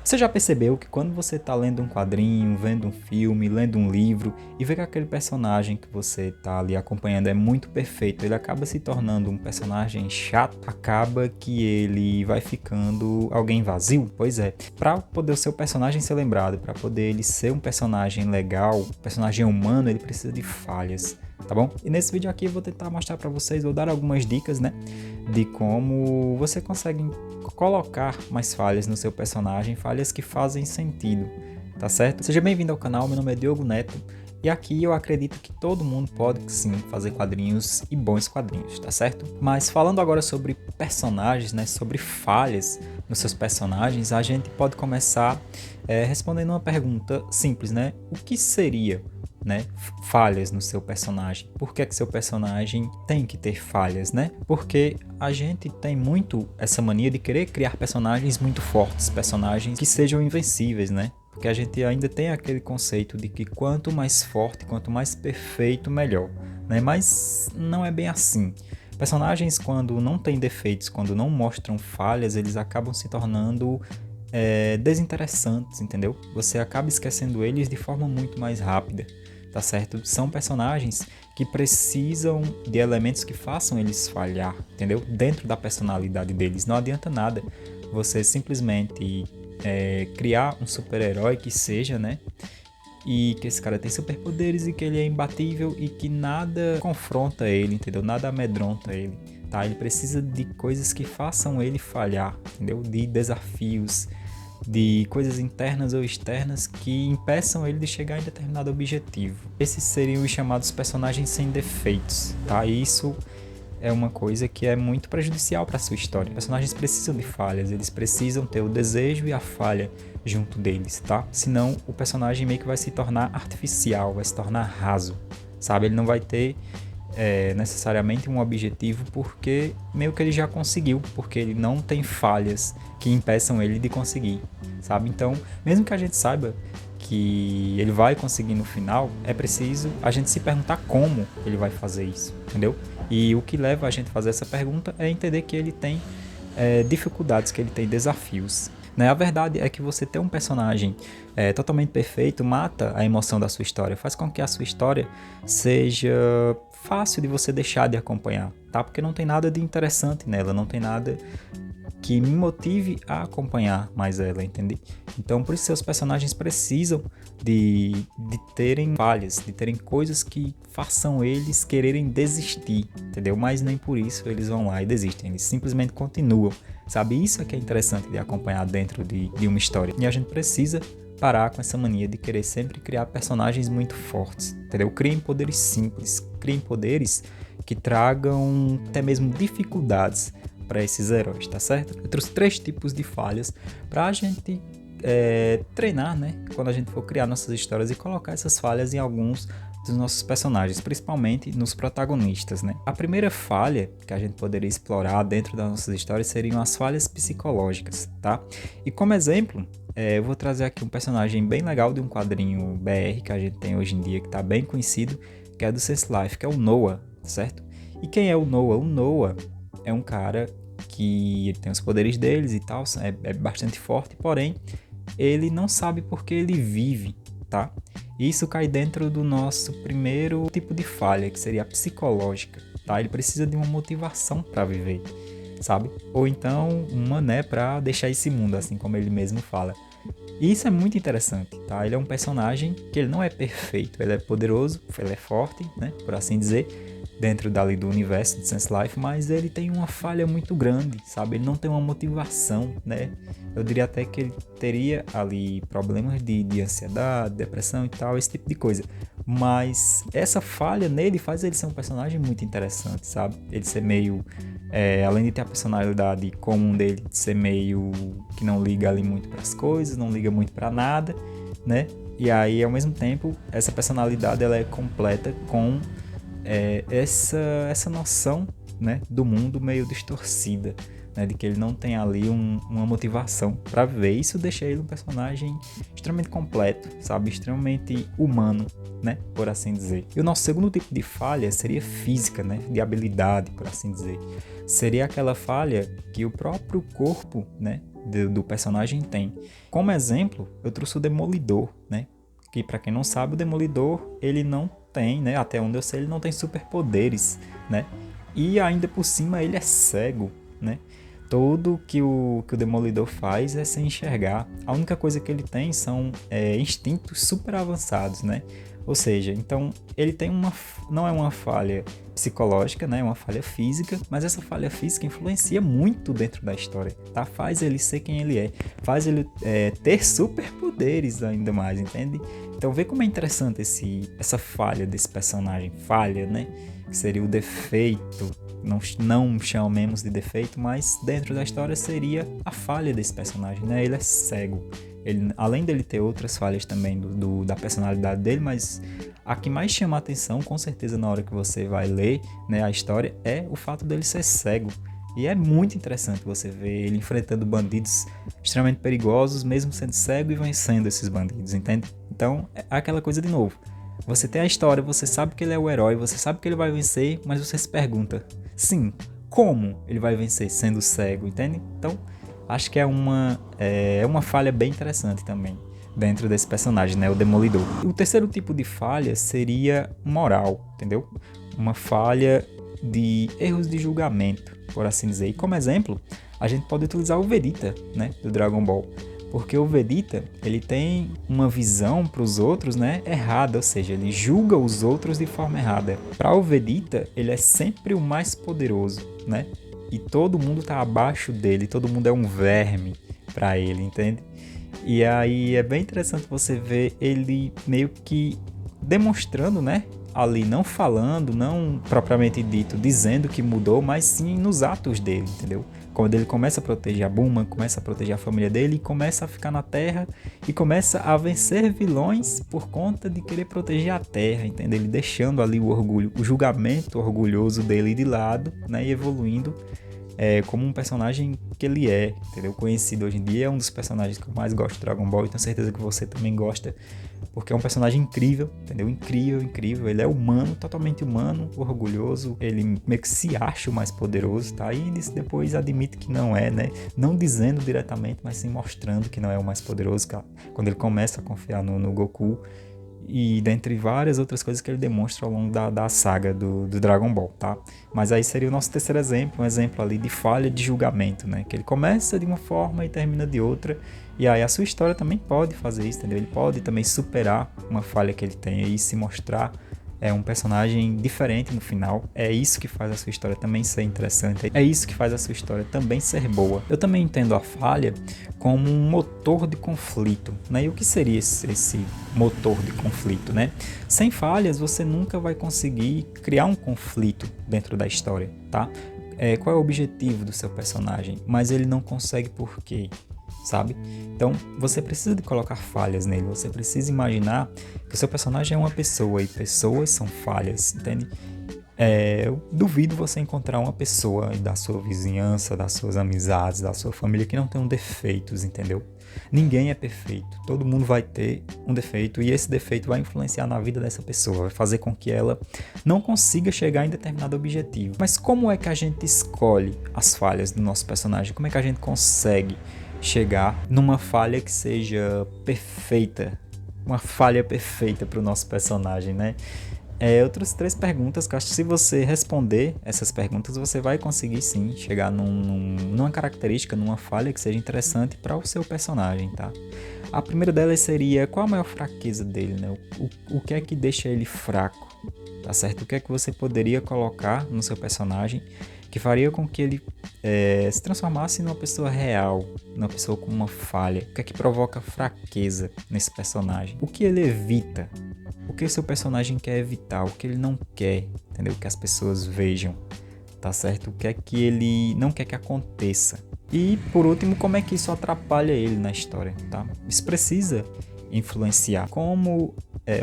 Você já percebeu que quando você está lendo um quadrinho, vendo um filme, lendo um livro e vê que aquele personagem que você está ali acompanhando é muito perfeito, ele acaba se tornando um personagem chato, acaba que ele vai ficando alguém vazio? Pois é, para poder o seu personagem ser lembrado, para poder ele ser um personagem legal, um personagem humano, ele precisa de falhas. Tá bom? E nesse vídeo aqui eu vou tentar mostrar para vocês, vou dar algumas dicas, né, de como você consegue colocar mais falhas no seu personagem, falhas que fazem sentido, tá certo? Seja bem-vindo ao canal, meu nome é Diogo Neto e aqui eu acredito que todo mundo pode sim fazer quadrinhos e bons quadrinhos, tá certo? Mas falando agora sobre personagens, né, sobre falhas nos seus personagens, a gente pode começar respondendo uma pergunta simples, né? O que seria, né, falhas no seu personagem? Por que seu personagem tem que ter falhas, né? Porque a gente tem muito essa mania de querer criar personagens muito fortes, personagens que sejam invencíveis, né? Porque a gente ainda tem aquele conceito de que quanto mais forte, quanto mais perfeito, melhor, né? Mas não é bem assim. Personagens, quando não têm defeitos, quando não mostram falhas, eles acabam se tornando desinteressantes, entendeu? Você acaba esquecendo eles de forma muito mais rápida. Tá certo? São personagens que precisam de elementos que façam eles falhar, entendeu? Dentro da personalidade deles. Não adianta nada você simplesmente criar um super-herói que seja, né? E que esse cara tem superpoderes e que ele é imbatível e que nada confronta ele, entendeu? Nada amedronta ele, tá? Ele precisa de coisas que façam ele falhar, entendeu? De desafios, de coisas internas ou externas que impeçam ele de chegar em determinado objetivo. Esses seriam os chamados personagens sem defeitos, tá? E isso é uma coisa que é muito prejudicial para a sua história. Os personagens precisam de falhas, eles precisam ter o desejo e a falha junto deles, tá? Senão o personagem meio que vai se tornar artificial, vai se tornar raso, sabe? Ele não vai ter necessariamente um objetivo porque meio que ele já conseguiu, porque ele não tem falhas que impeçam ele de conseguir, sabe? Então, mesmo que a gente saiba que ele vai conseguir no final, é preciso a gente se perguntar como ele vai fazer isso, entendeu? E o que leva a gente a fazer essa pergunta é entender que ele tem dificuldades, que ele tem desafios. Né? A verdade é que você ter um personagem totalmente perfeito mata a emoção da sua história, faz com que a sua história seja fácil de você deixar de acompanhar, tá? Porque não tem nada de interessante nela, não tem nada que me motive a acompanhar mais ela, entende? Então, por isso seus personagens precisam de terem falhas, de terem coisas que façam eles quererem desistir, entendeu? Mas nem por isso eles vão lá e desistem, eles simplesmente continuam, sabe? Isso é que é interessante de acompanhar dentro de uma história. E a gente precisa parar com essa mania de querer sempre criar personagens muito fortes, entendeu? Criem poderes simples, criem poderes que tragam até mesmo dificuldades para esses heróis, tá certo? Eu trouxe 3 tipos de falhas para a gente treinar, né? Quando a gente for criar nossas histórias e colocar essas falhas em alguns dos nossos personagens, principalmente nos protagonistas, né? A primeira falha que a gente poderia explorar dentro das nossas histórias seriam as falhas psicológicas, tá? E como exemplo, eu vou trazer aqui um personagem bem legal de um quadrinho BR que a gente tem hoje em dia, que tá bem conhecido, que é do Sense Life, que é o Noah, certo? E quem é o Noah? O Noah é um cara que ele tem os poderes deles e tal, é bastante forte, porém, ele não sabe por que ele vive, tá? Isso cai dentro do nosso primeiro tipo de falha, que seria a psicológica, tá? Ele precisa de uma motivação para viver, sabe? Ou então uma, né, para deixar esse mundo, assim como ele mesmo fala. E isso é muito interessante, tá? Ele é um personagem que ele não é perfeito, ele é poderoso, ele é forte, né, por assim dizer, dentro dali do universo de Sense Life, mas ele tem uma falha muito grande, sabe? Ele não tem uma motivação, né? Eu diria até que ele teria ali problemas de ansiedade, depressão e tal, esse tipo de coisa. Mas essa falha nele faz ele ser um personagem muito interessante, sabe? Ele ser meio, além de ter a personalidade comum dele, de ser meio que não liga ali muito para as coisas, não liga muito para nada, né? E aí, ao mesmo tempo, essa personalidade ela é completa com essa noção, né, do mundo meio distorcida, né, de que ele não tem ali uma motivação para viver. Isso deixa ele um personagem extremamente completo, sabe, extremamente humano, né, por assim dizer. E o nosso segundo tipo de falha seria física, né, de habilidade, por assim dizer. Seria aquela falha que o próprio corpo, né, do personagem tem. Como exemplo, eu trouxe o Demolidor, né? Que pra quem não sabe, o Demolidor, ele não tem, né? Até onde eu sei, ele não tem superpoderes, né? E ainda por cima ele é cego, né? Tudo que o Demolidor faz é se enxergar. A única coisa que ele tem são instintos super avançados, né? Ou seja, então ele tem não é uma falha psicológica, né? É uma falha física, mas essa falha física influencia muito dentro da história, tá? Faz ele ser quem ele é, faz ele ter superpoderes ainda mais, entende? Então vê como é interessante essa falha desse personagem, falha, né? Que seria o defeito, não chamemos de defeito, mas dentro da história seria a falha desse personagem, né? Ele é cego. Ele, além dele ter outras falhas também da personalidade dele, mas a que mais chama a atenção, com certeza, na hora que você vai ler, né, a história, é o fato dele ser cego. E é muito interessante você ver ele enfrentando bandidos extremamente perigosos, mesmo sendo cego e vencendo esses bandidos, entende? Então, é aquela coisa de novo. Você tem a história, você sabe que ele é o herói, você sabe que ele vai vencer, mas você se pergunta, sim, como ele vai vencer sendo cego, entende? Então, acho que é uma falha bem interessante também dentro desse personagem, né, o Demolidor. O terceiro tipo de falha seria moral, entendeu? Uma falha de erros de julgamento, por assim dizer. E como exemplo, a gente pode utilizar o Vegeta, né, do Dragon Ball. Porque o Vegeta, ele tem uma visão para os outros, né, errada, ou seja, ele julga os outros de forma errada. Para o Vegeta, ele é sempre o mais poderoso, né? E todo mundo tá abaixo dele, todo mundo é um verme para ele, entende? E aí é bem interessante você ver ele meio que demonstrando, né? Ali, não falando, não propriamente dito, dizendo que mudou, mas sim nos atos dele, entendeu? Quando ele começa a proteger a Bulma, começa a proteger a família dele, começa a ficar na Terra e começa a vencer vilões por conta de querer proteger a Terra, entendeu? Ele deixando ali o orgulho, o julgamento orgulhoso dele de lado, né? E evoluindo como um personagem que ele é, entendeu? Conhecido hoje em dia, é um dos personagens que eu mais gosto de Dragon Ball e tenho certeza que você também gosta, porque é um personagem incrível, entendeu? Incrível, incrível. Ele é humano, totalmente humano, orgulhoso, ele meio que se acha o mais poderoso, tá? E depois admite que não é, né? Não dizendo diretamente, mas sim mostrando que não é o mais poderoso, quando ele começa a confiar no Goku. E dentre várias outras coisas que ele demonstra ao longo da saga do Dragon Ball, tá? Mas aí seria o nosso terceiro exemplo, um exemplo ali de falha de julgamento, né? Que ele começa de uma forma e termina de outra, e aí a sua história também pode fazer isso, entendeu? Ele pode também superar uma falha que ele tem e se mostrar um personagem diferente no final. É isso que faz a sua história também ser interessante. É isso que faz a sua história também ser boa. Eu também entendo a falha como um motor de conflito, né? E o que seria esse motor de conflito, né? Sem falhas, você nunca vai conseguir criar um conflito dentro da história, tá? Qual é o objetivo do seu personagem? Mas ele não consegue por quê? Sabe? Então, você precisa de colocar falhas nele, você precisa imaginar que o seu personagem é uma pessoa e pessoas são falhas, entende? Eu duvido você encontrar uma pessoa da sua vizinhança, das suas amizades, da sua família que não tenham defeitos, entendeu? Ninguém é perfeito, todo mundo vai ter um defeito e esse defeito vai influenciar na vida dessa pessoa, vai fazer com que ela não consiga chegar em determinado objetivo. Mas como é que a gente escolhe as falhas do nosso personagem? Como é que a gente consegue chegar numa falha que seja perfeita, uma falha perfeita para o nosso personagem, né? Outras 3 perguntas que eu acho que se você responder essas perguntas, você vai conseguir sim chegar numa característica, numa falha que seja interessante para o seu personagem, tá? A primeira delas seria qual a maior fraqueza dele, né? O que é que deixa ele fraco, tá certo? O que é que você poderia colocar no seu personagem que faria com que ele se transformasse numa pessoa real, numa pessoa com uma falha? O que é que provoca fraqueza nesse personagem? O que ele evita? O que o seu personagem quer evitar? O que ele não quer, entendeu? Que as pessoas vejam, tá certo? O que é que ele não quer que aconteça? E, por último, como é que isso atrapalha ele na história, tá? Isso precisa influenciar. Como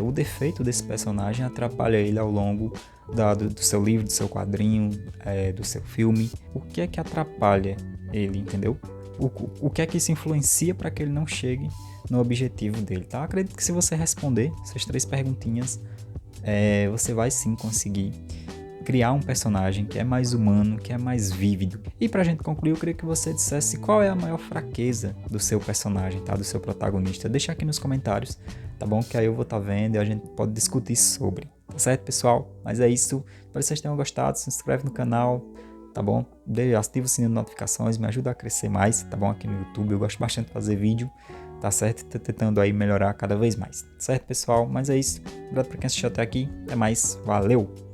o defeito desse personagem atrapalha ele ao longo do seu livro, do seu quadrinho, do seu filme. O que é que atrapalha ele, entendeu? O que é que isso influencia para que ele não chegue no objetivo dele, tá? Acredito que se você responder essas 3 perguntinhas, você vai sim conseguir criar um personagem que é mais humano, que é mais vívido. E pra gente concluir, eu queria que você dissesse qual é a maior fraqueza do seu personagem, tá? Do seu protagonista. Deixa aqui nos comentários, tá bom? Que aí eu vou estar vendo e a gente pode discutir sobre. Tá certo, pessoal? Mas é isso. Espero que vocês tenham gostado. Se inscreve no canal, tá bom? Ativa o sininho de notificações, me ajuda a crescer mais, tá bom? Aqui no YouTube, eu gosto bastante de fazer vídeo, tá certo? Tô tentando aí melhorar cada vez mais, certo, pessoal? Mas é isso. Obrigado por quem assistiu até aqui. Até mais. Valeu!